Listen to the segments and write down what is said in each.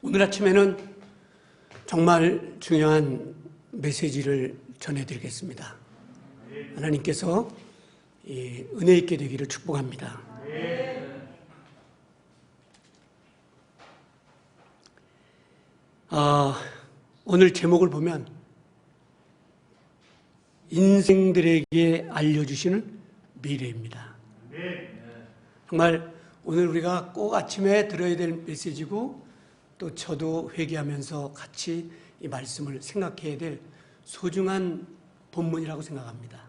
오늘 아침에는 정말 중요한 메시지를 전해드리겠습니다. 하나님께서 은혜 있게 되기를 축복합니다. 오늘 제목을 보면 인생들에게 알려주시는 미래입니다. 정말 오늘 우리가 꼭 아침에 들어야 될 메시지고 또 저도 회개하면서 같이 이 말씀을 생각해야 될 소중한 본문이라고 생각합니다.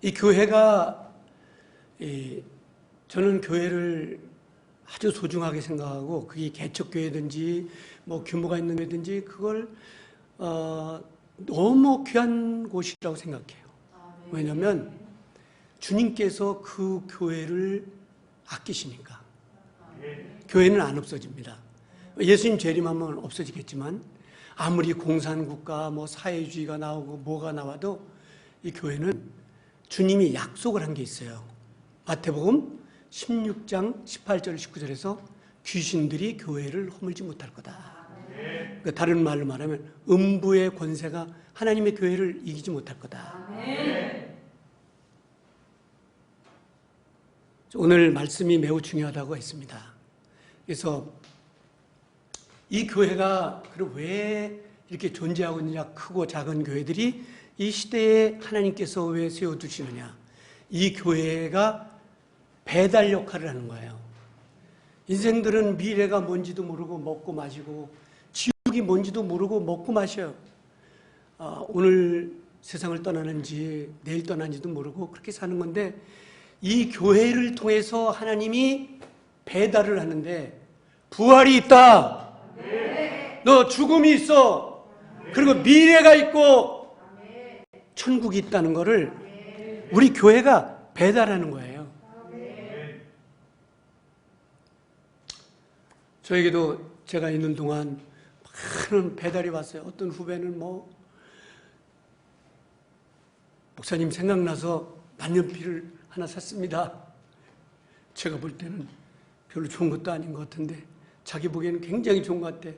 이 교회가 저는 교회를 아주 소중하게 생각하고 그게 개척교회든지 뭐 규모가 있는 교회든지 그걸 너무 귀한 곳이라고 생각해요. 왜냐하면 주님께서 그 교회를 아끼시니까. 교회는 안 없어집니다. 예수님 재림하면 없어지겠지만 아무리 공산국가 뭐 사회주의가 나오고 뭐가 나와도 이 교회는 주님이 약속을 한 게 있어요. 마태복음 16장 18절 19절에서 귀신들이 교회를 허물지 못할 거다. 그러니까 다른 말로 말하면 음부의 권세가 하나님의 교회를 이기지 못할 거다. 오늘 말씀이 매우 중요하다고 했습니다. 그래서 이 교회가 왜 이렇게 존재하고 있느냐, 크고 작은 교회들이 이 시대에 하나님께서 왜 세워두시느냐. 이 교회가 배달 역할을 하는 거예요. 인생들은 미래가 뭔지도 모르고 먹고 마시고 지옥이 뭔지도 모르고 먹고 마셔요. 오늘 세상을 떠나는지 내일 떠나는지도 모르고 그렇게 사는 건데 이 교회를 통해서 하나님이 배달을 하는데 부활이 있다. 너 죽음이 있어. 그리고 미래가 있고 천국이 있다는 것을 우리 교회가 배달하는 거예요. 저에게도 제가 있는 동안 많은 배달이 왔어요. 어떤 후배는 목사님 생각나서 만년필을 하나 샀습니다. 제가 볼 때는 별로 좋은 것도 아닌 것 같은데 자기 보기에는 굉장히 좋은 것 같아.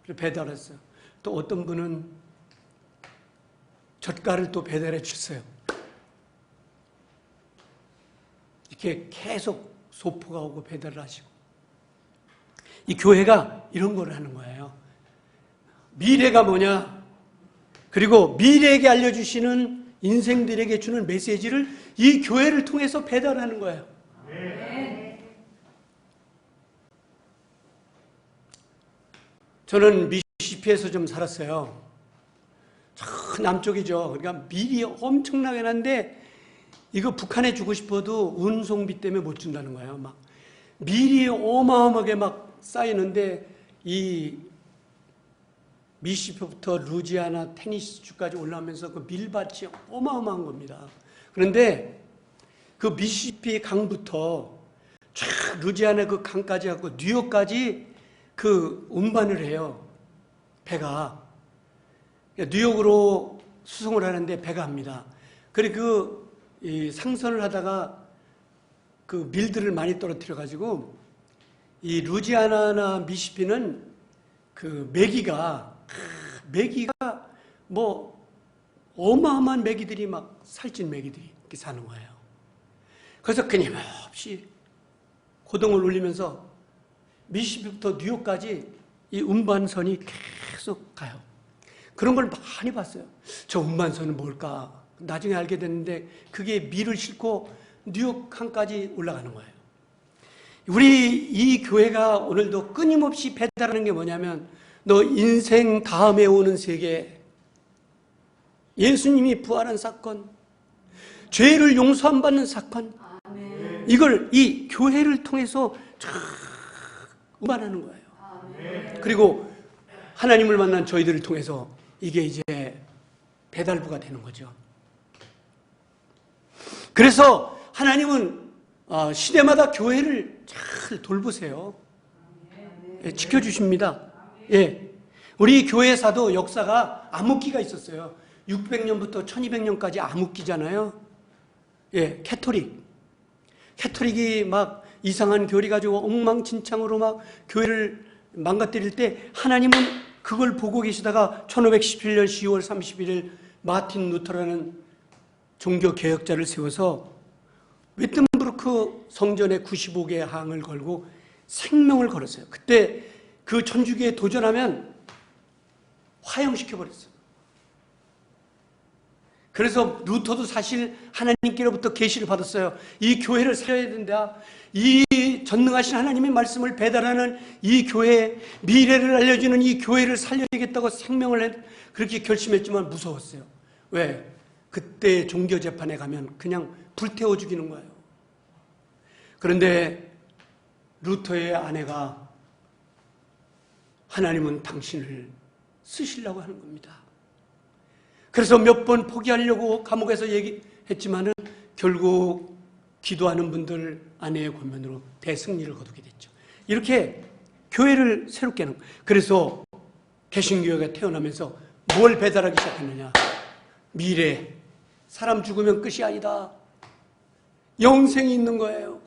그래서 배달했어요. 또 어떤 분은 젓갈을 또 배달해 주셨어요. 이렇게 계속 소포가 오고 배달을 하시고 이 교회가 이런 걸 하는 거예요. 미래가 뭐냐? 그리고 미래에게 알려주시는 인생들에게 주는 메시지를 이 교회를 통해서 배달하는 거예요. 저는 미시시피에서 좀 살았어요. 저 남쪽이죠. 그러니까 밀이 엄청나게 난데 이거 북한에 주고 싶어도 운송비 때문에 못 준다는 거예요. 막 밀이 어마어마하게 막 쌓이는데 이 미시시피부터 루지아나 테니시주까지 올라오면서 그 밀밭이 어마어마한 겁니다. 그런데 그 미시시피 강부터 쫙 루지아나 그 강까지 하고 뉴욕까지 그 운반을 해요. 배가. 뉴욕으로 수송을 하는데 배가 합니다. 그리고 이 상선을 하다가 그 밀들을 많이 떨어뜨려 가지고 이 루지아나나 미시시피는 그 메기가 뭐 어마어마한 메기들이 막 살찐 메기들이 이렇게 사는 거예요. 그래서 끊임없이 고동을 울리면서 미시시피부터 뉴욕까지 이 운반선이 계속 가요. 그런 걸 많이 봤어요. 저 운반선은 뭘까? 나중에 알게 됐는데 그게 밀을 싣고 뉴욕 항까지 올라가는 거예요. 우리 이 교회가 오늘도 끊임없이 배달하는 게 뭐냐면 너 인생 다음에 오는 세계, 예수님이 부활한 사건, 죄를 용서 안 받는 사건, 이걸 이 교회를 통해서 운반하는 거예요. 그리고 하나님을 만난 저희들을 통해서 이게 이제 배달부가 되는 거죠. 그래서 하나님은 시대마다 교회를 잘 돌보세요. 지켜주십니다. 예. 우리 교회사도 역사가 암흑기가 있었어요. 600년부터 1200년까지 암흑기잖아요. 예, 캐토릭이 막 이상한 교리 가지고 엉망진창으로 막 교회를 망가뜨릴 때 하나님은 그걸 보고 계시다가 1517년 10월 31일 마틴 루터라는 종교개혁자를 세워서 웨튼부르크 성전에 95개의 항을 걸고 생명을 걸었어요. 그때 그 천주교에 도전하면 화형시켜버렸어요. 그래서 루터도 사실 하나님께로부터 계시를 받았어요. 이 교회를 살려야 된다. 이 전능하신 하나님의 말씀을 배달하는 이 교회, 미래를 알려주는 이 교회를 살려야겠다고 생명을 그렇게 결심했지만 무서웠어요. 왜? 그때 종교재판에 가면 그냥 불태워 죽이는 거예요. 그런데 루터의 아내가 하나님은 당신을 쓰시려고 하는 겁니다. 그래서 몇 번 포기하려고 감옥에서 얘기했지만은 결국 기도하는 분들 아내의 권면으로 대승리를 거두게 됐죠. 이렇게 교회를 새롭게 하는 거예요. 그래서 개신교회가 태어나면서 뭘 배달하기 시작했느냐? 미래, 사람 죽으면 끝이 아니다. 영생이 있는 거예요.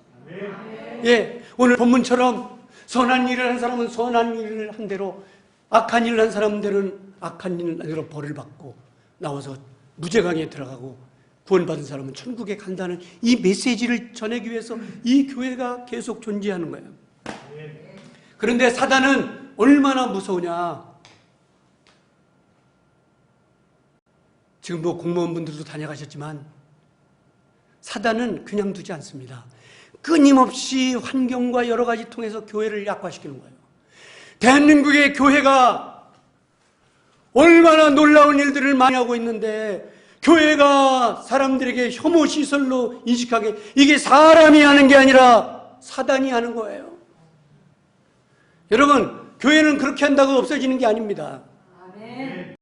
예, 오늘 본문처럼 선한 일을 한 사람은 선한 일을 한 대로, 악한 일을 한 사람들은 악한 일을 한 대로 벌을 받고 나와서 무죄강에 들어가고 구원받은 사람은 천국에 간다는 이 메시지를 전하기 위해서 이 교회가 계속 존재하는 거예요. 그런데 사단은 얼마나 무서우냐? 지금 뭐 공무원분들도 다녀가셨지만 사단은 그냥 두지 않습니다. 끊임없이 환경과 여러 가지 통해서 교회를 약화시키는 거예요. 대한민국의 교회가 얼마나 놀라운 일들을 많이 하고 있는데 교회가 사람들에게 혐오시설로 인식하게, 이게 사람이 하는 게 아니라 사단이 하는 거예요. 여러분, 교회는 그렇게 한다고 없어지는 게 아닙니다. 아멘.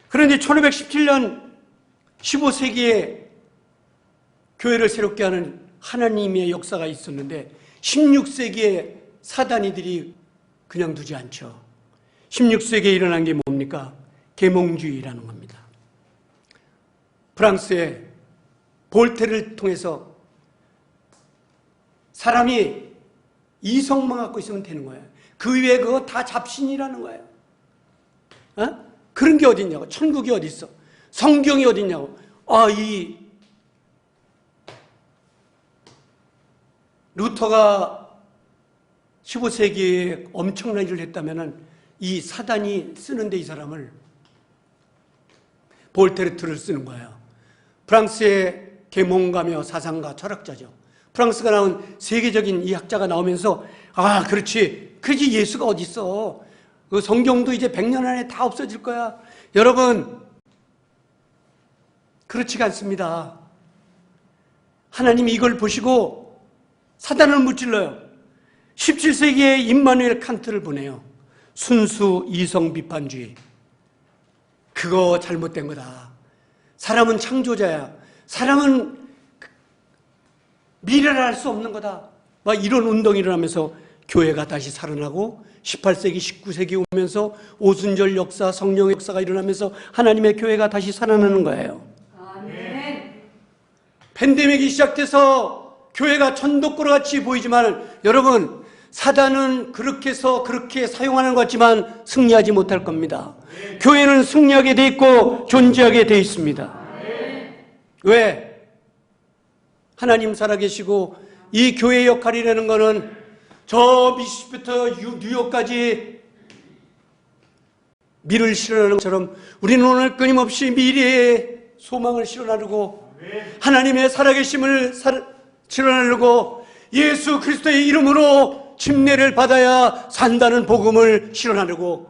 그런데 1517년 15세기에 교회를 새롭게 하는 하나님의 역사가 있었는데 16세기에 사단이들이 그냥 두지 않죠. 16세기에 일어난 게 뭡니까? 계몽주의라는 겁니다. 프랑스의 볼테를 통해서 사람이 이성만 갖고 있으면 되는 거예요. 그 위에 그거 다 잡신이라는 거예요. 어? 그런 게 어디 있냐고. 천국이 어디 있어. 성경이 어디 있냐고. 이 루터가 15세기에 엄청난 일을 했다면은 이 사단이 쓰는데 이 사람을 볼테르트를 쓰는 거예요. 프랑스의 계몽가며 사상가, 철학자죠. 프랑스가 나온 세계적인 이 학자가 나오면서 그렇지 예수가 어디 있어. 그 성경도 이제 100년 안에 다 없어질 거야. 여러분, 그렇지가 않습니다. 하나님이 이걸 보시고 사단을 무찔러요. 17세기에 임마누엘 칸트를 보내요. 순수 이성 비판주의. 그거 잘못된 거다. 사람은 창조자야. 사람은 미래를 알 수 없는 거다. 막 이런 운동이 일어나면서 교회가 다시 살아나고 18세기, 19세기 오면서 오순절 역사, 성령의 역사가 일어나면서 하나님의 교회가 다시 살아나는 거예요. 아멘. 팬데믹이 시작돼서 교회가 천덕꾸러같이 보이지만 여러분, 사단은 그렇게 해서 그렇게 사용하는 것 같지만 승리하지 못할 겁니다. 교회는 승리하게 돼 있고 존재하게 돼 있습니다. 왜? 하나님 살아계시고 이 교회의 역할이라는 것은 저 미시시피부터 뉴욕까지 밀을 실어나는 것처럼 우리는 오늘 끊임없이 미래의 소망을 실어나르고 하나님의 살아계심을 실어나르고 예수 그리스도의 이름으로 침례를 받아야 산다는 복음을 실어나르고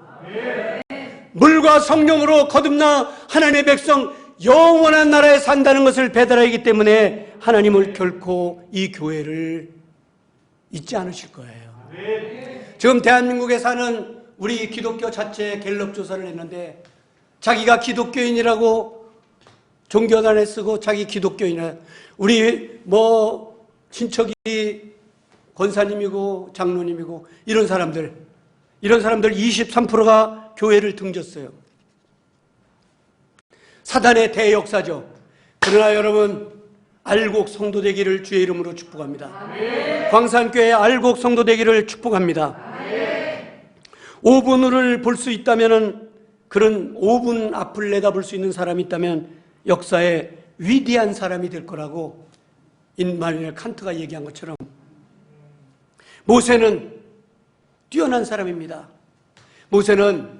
물과 성령으로 거듭나 하나님의 백성 영원한 나라에 산다는 것을 배달하기 때문에 하나님을 결코 이 교회를 잊지 않으실 거예요. 지금 대한민국에 사는 우리 기독교 자체 갤럽 조사를 했는데 자기가 기독교인이라고 종교단에 쓰고 자기 기독교인이라, 우리 친척이 권사님이고 장로님이고 이런 사람들 이런 사람들 23%가 교회를 등졌어요. 사단의 대역사죠. 그러나 여러분, 알곡 성도 되기를 주의 이름으로 축복합니다. 아멘. 광산교회 알곡 성도 되기를 축복합니다. 아멘. 5분을 볼 수 있다면, 그런 5분 앞을 내다볼 수 있는 사람이 있다면 역사의 위대한 사람이 될 거라고 임마누엘 칸트가 얘기한 것처럼, 모세는 뛰어난 사람입니다. 모세는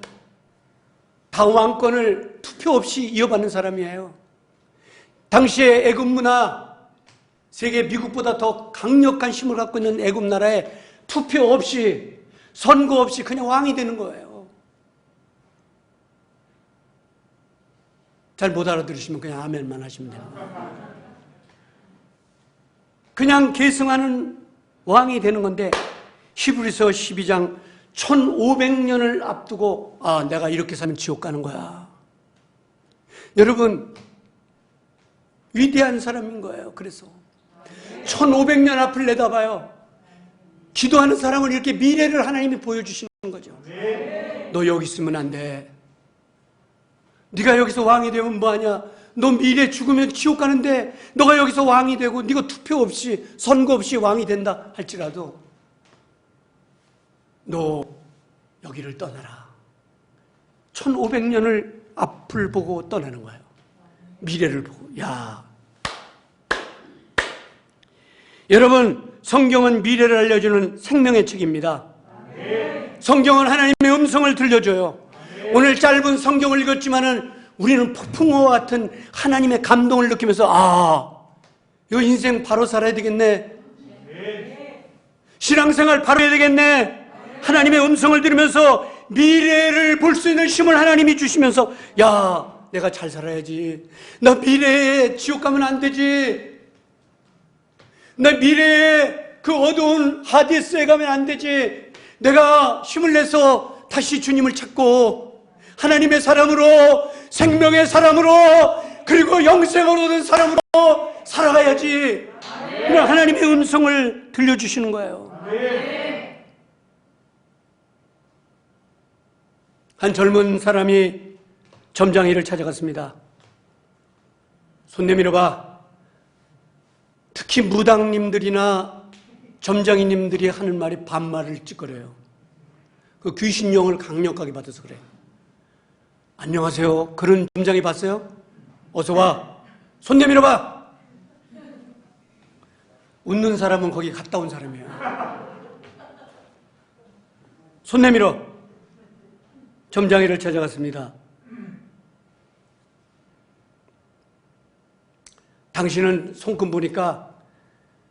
다왕권을 투표 없이 이어받는 사람이에요. 당시에 애굽 문화, 세계 미국보다 더 강력한 힘을 갖고 있는 애굽 나라에 투표 없이, 선거 없이 그냥 왕이 되는 거예요. 잘 못 알아들으시면 그냥 아멘만 하시면 됩니다. 그냥 계승하는 왕이 되는 건데, 히브리서 12장 1500년을 앞두고 내가 이렇게 살면 지옥 가는 거야. 여러분, 위대한 사람인 거예요. 그래서 1500년 앞을 내다봐요. 기도하는 사람은 이렇게 미래를 하나님이 보여주시는 거죠. 너 여기 있으면 안 돼. 네가 여기서 왕이 되면 뭐하냐. 너 미래 죽으면 지옥 가는데 너가 여기서 왕이 되고 네가 투표 없이, 선거 없이 왕이 된다 할지라도 너 여기를 떠나라. 1500년을 앞을 보고 떠나는 거예요. 미래를 보고. 여러분, 성경은 미래를 알려주는 생명의 책입니다. 성경은 하나님의 음성을 들려줘요. 오늘 짧은 성경을 읽었지만은 우리는 폭풍우와 같은 하나님의 감동을 느끼면서 이거 인생 바로 살아야 되겠네. 신앙생활 바로 해야 되겠네. 하나님의 음성을 들으면서 미래를 볼 수 있는 힘을 하나님이 주시면서 내가 잘 살아야지. 나 미래에 지옥 가면 안 되지. 나 미래에 그 어두운 하디스에 가면 안 되지. 내가 힘을 내서 다시 주님을 찾고 하나님의 사람으로, 생명의 사람으로, 그리고 영생을 얻은 사람으로 살아가야지. 그냥 하나님의 음성을 들려주시는 거예요. 한 젊은 사람이 점장이를 찾아갔습니다. 손 내밀어봐. 특히 무당님들이나 점장이님들이 하는 말이 반말을 찌꺼려요. 그 귀신용을 강력하게 받아서 그래. 안녕하세요. 그런 점장이 봤어요? 어서 와. 손 내밀어봐. 웃는 사람은 거기 갔다 온 사람이에요. 손 내밀어. 점장이를 찾아갔습니다. 당신은 손금 보니까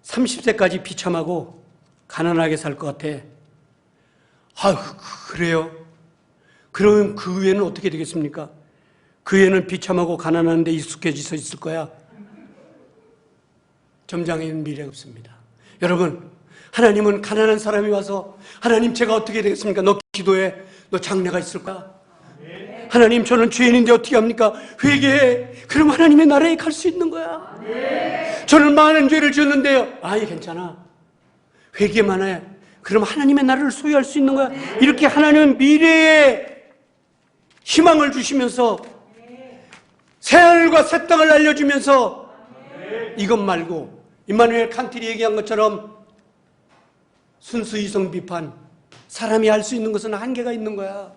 30세까지 비참하고 가난하게 살 것 같아. 그래요? 그러면 그 후에는 어떻게 되겠습니까? 그 후에는 비참하고 가난한데 익숙해져 있을 거야. 점장에는 미래가 없습니다. 여러분, 하나님은 가난한 사람이 와서 하나님 제가 어떻게 되겠습니까? 너 기도해. 너 장래가 있을 거야. 하나님 저는 죄인인데 어떻게 합니까? 회개해. 그럼 하나님의 나라에 갈 수 있는 거야. 저는 많은 죄를 지었는데요. 괜찮아. 회개만 해. 그럼 하나님의 나라를 소유할 수 있는 거야. 이렇게 하나님은 미래에 희망을 주시면서 새하늘과 새 땅을 알려주면서 이것 말고 임마누엘 칸트이 얘기한 것처럼 순수 이성 비판, 사람이 할 수 있는 것은 한계가 있는 거야.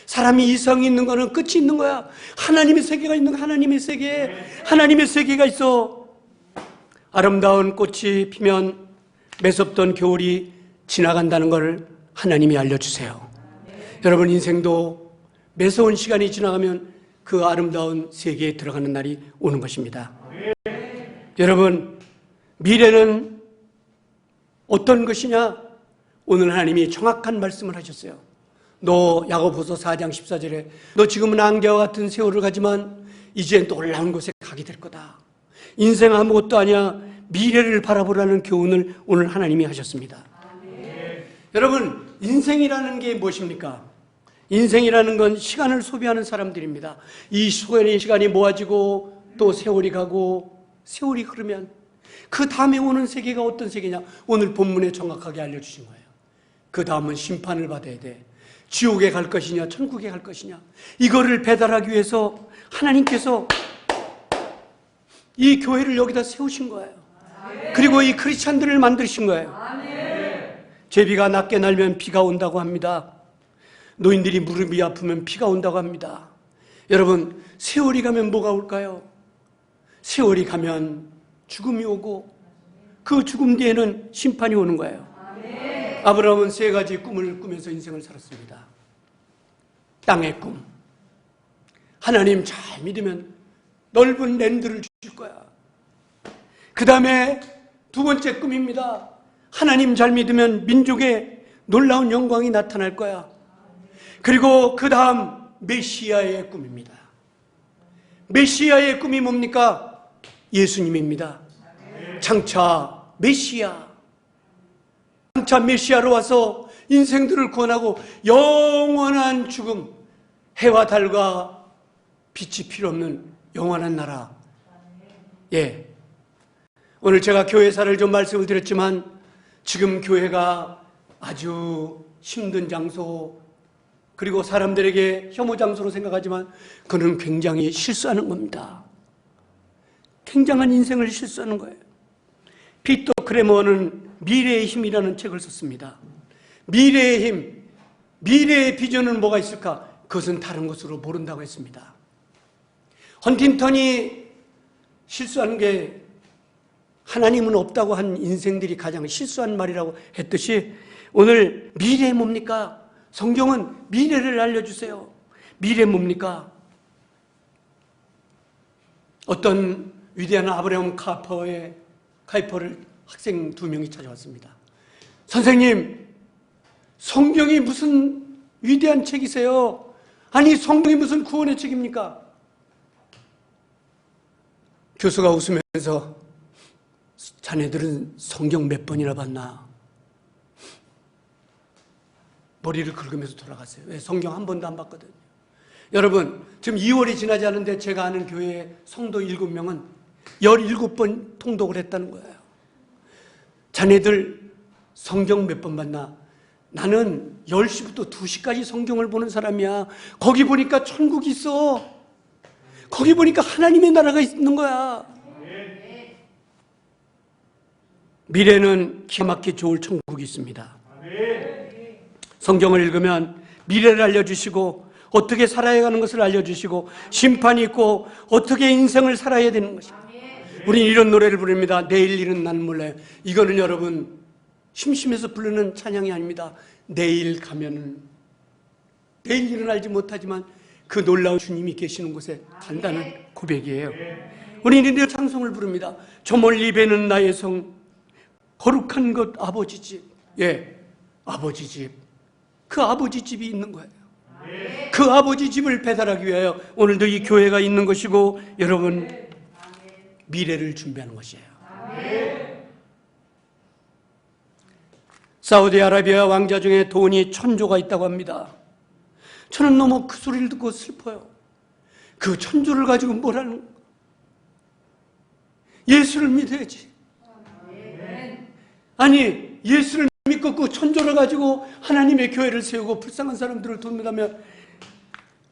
사람이 이성이 있는 거는 끝이 있는 거야. 하나님의 세계가 있는 거야. 하나님의 세계가 있어. 아름다운 꽃이 피면 매섭던 겨울이 지나간다는 걸 하나님이 알려주세요. 여러분, 인생도 매서운 시간이 지나가면 그 아름다운 세계에 들어가는 날이 오는 것입니다. 여러분, 미래는 어떤 것이냐? 오늘 하나님이 정확한 말씀을 하셨어요. 너 야고보서 4장 14절에 너 지금은 안개와 같은 세월을 가지만 이젠 또 올라온 곳에 가게 될 거다. 인생 아무것도 아니야. 미래를 바라보라는 교훈을 오늘 하나님이 하셨습니다. 여러분, 인생이라는 게 무엇입니까? 인생이라는 건 시간을 소비하는 사람들입니다. 이 시간이 모아지고 또 세월이 가고 세월이 흐르면 그 다음에 오는 세계가 어떤 세계냐? 오늘 본문에 정확하게 알려주신 거예요. 그 다음은 심판을 받아야 돼. 지옥에 갈 것이냐 천국에 갈 것이냐, 이거를 배달하기 위해서 하나님께서 이 교회를 여기다 세우신 거예요. 그리고 이 크리스찬들을 만드신 거예요. 제비가 낮게 날면 비가 온다고 합니다. 노인들이 무릎이 아프면 비가 온다고 합니다. 여러분, 세월이 가면 뭐가 올까요? 세월이 가면 죽음이 오고 그 죽음 뒤에는 심판이 오는 거예요. 아브라함은 3가지 꿈을 꾸면서 인생을 살았습니다. 땅의 꿈, 하나님 잘 믿으면 넓은 랜드를 주실 거야. 그 다음에 2번째 꿈입니다. 하나님 잘 믿으면 민족의 놀라운 영광이 나타날 거야. 그리고 그 다음 메시아의 꿈입니다. 메시아의 꿈이 뭡니까? 예수님입니다. 장차 메시아, 장차 메시아로 와서 인생들을 구원하고 영원한 죽음, 해와 달과 빛이 필요 없는 영원한 나라. 예. 오늘 제가 교회사를 좀 말씀을 드렸지만 지금 교회가 아주 힘든 장소, 그리고 사람들에게 혐오 장소로 생각하지만 그는 굉장히 실수하는 겁니다. 굉장한 인생을 실수하는 거예요. 피터 크레머는 미래의 힘이라는 책을 썼습니다. 미래의 힘, 미래의 비전은 뭐가 있을까? 그것은 다른 것으로 모른다고 했습니다. 헌팅턴이 실수한 게 하나님은 없다고 한 인생들이 가장 실수한 말이라고 했듯이 오늘 미래 뭡니까? 성경은 미래를 알려주세요. 미래 뭡니까? 어떤 위대한 아브라함 카이퍼를 학생 2명이 찾아왔습니다. 선생님, 성경이 무슨 위대한 책이세요? 아니, 성경이 무슨 구원의 책입니까? 교수가 웃으면서 자네들은 성경 몇 번이나 봤나? 머리를 긁으면서 돌아갔어요. 왜? 성경 한 번도 안 봤거든요. 여러분, 지금 2월이 지나지 않은데 제가 아는 교회의 성도 7명은 17번 통독을 했다는 거예요. 자네들 성경 몇 번 봤나? 나는 10시부터 2시까지 성경을 보는 사람이야. 거기 보니까 천국이 있어. 거기 보니까 하나님의 나라가 있는 거야. 미래는 기가 막히게 좋을 천국이 있습니다. 성경을 읽으면 미래를 알려주시고 어떻게 살아야 하는 것을 알려주시고 심판이 있고 어떻게 인생을 살아야 되는 것입니다. 우리는 이런 노래를 부릅니다. 내일 일은 난 몰라요. 이거는 여러분 심심해서 부르는 찬양이 아닙니다. 내일 가면은, 내일 일은 알지 못하지만 그 놀라운 주님이 계시는 곳에 간다는 고백이에요. 우리는 이런 찬송을 부릅니다. 저 멀리 배는 나의 성, 거룩한 것 아버지 집. 예, 아버지 집. 그 아버지 집이 있는 거예요. 그 아버지 집을 배달하기 위하여 오늘도 이 교회가 있는 것이고 여러분 미래를 준비하는 것이에요. 사우디아라비아 왕자 중에 돈이 천조가 있다고 합니다. 저는 너무 그 소리를 듣고 슬퍼요. 그 천조를 가지고 뭘 하는 거예요? 예수를 믿어야지. 아니, 예수를 믿고 그 천조를 가지고 하나님의 교회를 세우고 불쌍한 사람들을 돕는다면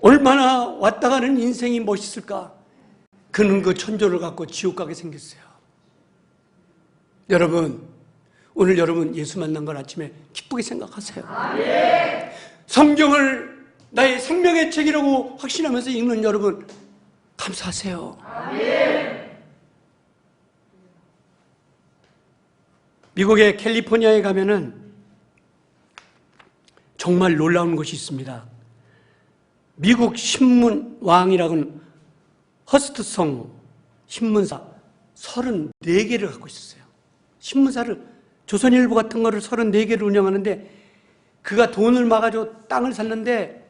얼마나 왔다 가는 인생이 멋있을까? 그는 그 천조를 갖고 지옥 가게 생겼어요. 여러분, 오늘 여러분 예수 만난 걸 아침에 기쁘게 생각하세요. 성경을 나의 생명의 책이라고 확신하면서 읽는 여러분 감사하세요. 미국의 캘리포니아에 가면은 정말 놀라운 것이 있습니다. 미국 신문왕이라고는 허스트성 신문사 34개를 갖고 있었어요. 신문사를, 조선일보 같은 거를 34개를 운영하는데 그가 돈을 막아줘 땅을 샀는데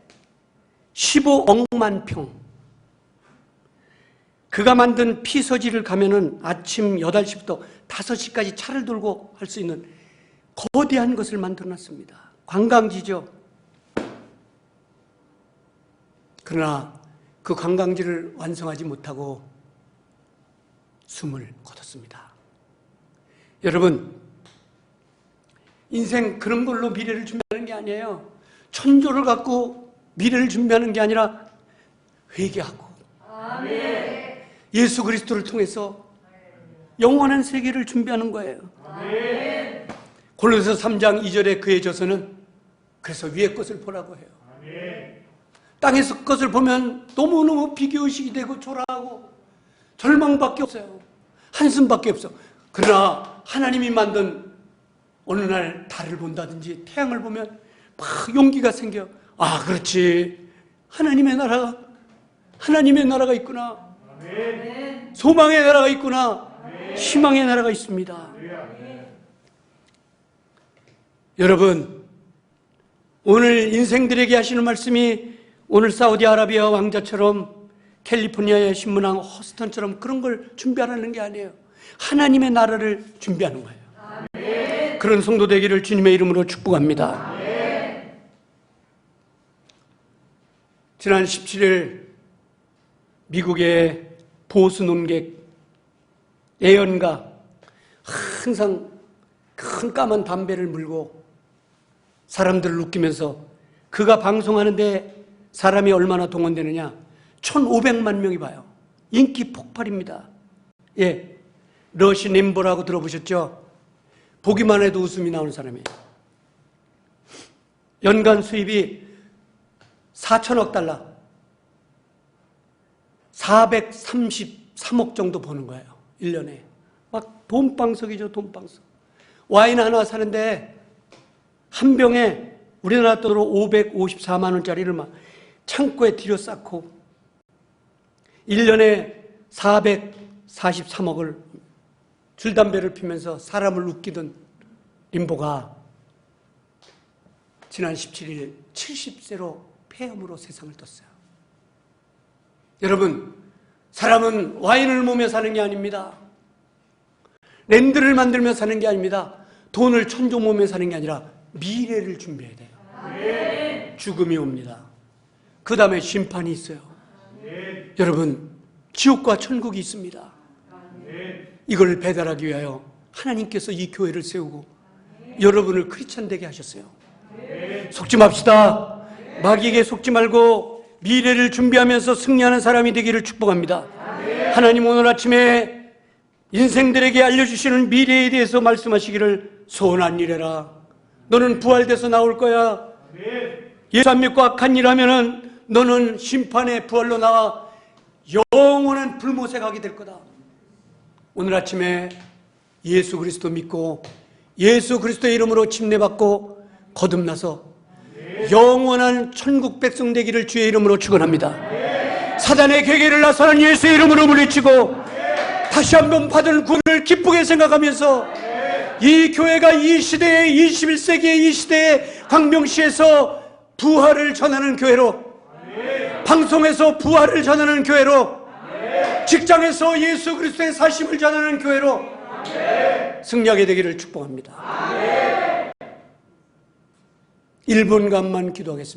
15억만 평. 그가 만든 피서지를 가면은 아침 8시부터 5시까지 차를 돌고 할 수 있는 거대한 것을 만들어 놨습니다. 관광지죠. 그러나 그 관광지를 완성하지 못하고 숨을 거뒀습니다. 여러분, 인생 그런 걸로 미래를 준비하는 게 아니에요. 천조를 갖고 미래를 준비하는 게 아니라 회개하고 아멘. 예수 그리스도를 통해서 영원한 세계를 준비하는 거예요. 아멘. 골로새서 3장 2절에 그의 저서는 그래서 위의 것을 보라고 해요. 아멘. 땅에서 것을 보면 너무너무 비교의식이 되고 초라하고 절망밖에 없어요. 한숨밖에 없어. 그러나 하나님이 만든 어느 날 달을 본다든지 태양을 보면 막 용기가 생겨. 아, 그렇지. 하나님의 나라가 있구나. 아멘. 소망의 나라가 있구나. 희망의 나라가 있습니다. 여러분, 오늘 인생들에게 하시는 말씀이 오늘 사우디아라비아 왕자처럼 캘리포니아의 신문왕 허스턴처럼 그런 걸 준비하라는 게 아니에요. 하나님의 나라를 준비하는 거예요. 아멘. 그런 성도 되기를 주님의 이름으로 축복합니다. 아멘. 지난 17일 미국의 보수 논객 예언가 항상 큰 까만 담배를 물고 사람들을 웃기면서 그가 방송하는데 사람이 얼마나 동원되느냐 1,500만 명이 봐요. 인기 폭발입니다. 예, 러시 림보라고 들어보셨죠? 보기만 해도 웃음이 나오는 사람이에요. 연간 수입이 4천억 달러 433억 정도 버는 거예요. 1년에. 막 돈방석이죠. 돈방석. 와인 하나 사는데 한 병에 우리나라 돈으로 554만 원짜리를 막 창고에 들여쌓고 1년에 443억을 줄담배를 피면서 사람을 웃기던 림보가 지난 17일 70세로 폐암으로 세상을 떴어요. 여러분, 사람은 와인을 모며 사는 게 아닙니다. 랜드를 만들며 사는 게 아닙니다. 돈을 천조 모며 사는 게 아니라 미래를 준비해야 돼요. 아멘. 죽음이 옵니다. 그 다음에 심판이 있어요. 아멘. 여러분, 지옥과 천국이 있습니다. 아멘. 이걸 배달하기 위하여 하나님께서 이 교회를 세우고 여러분을 크리스찬 되게 하셨어요. 속지 맙시다. 마귀에게 속지 말고 미래를 준비하면서 승리하는 사람이 되기를 축복합니다. 하나님 오늘 아침에 인생들에게 알려주시는 미래에 대해서 말씀하시기를 소원하니라. 너는 부활돼서 나올 거야. 예수 안 믿고 악한 일 하면은 너는 심판의 부활로 나와 영원한 불못에 가게 될 거다. 오늘 아침에 예수 그리스도 믿고 예수 그리스도의 이름으로 침례받고 거듭나서 영원한 천국 백성 되기를 주의 이름으로 축원합니다. 사단의 계계를 나서는 예수의 이름으로 물리치고 다시 한번 받은 구원을 기쁘게 생각하면서 이 교회가 이 시대에 21세기의 이 시대에 광명시에서 부활을 전하는 교회로, 방송에서 부활을 전하는 교회로, 직장에서 예수 그리스도의 사심을 전하는 교회로 승리하게 되기를 축복합니다. 1분간만 기도하겠습니다.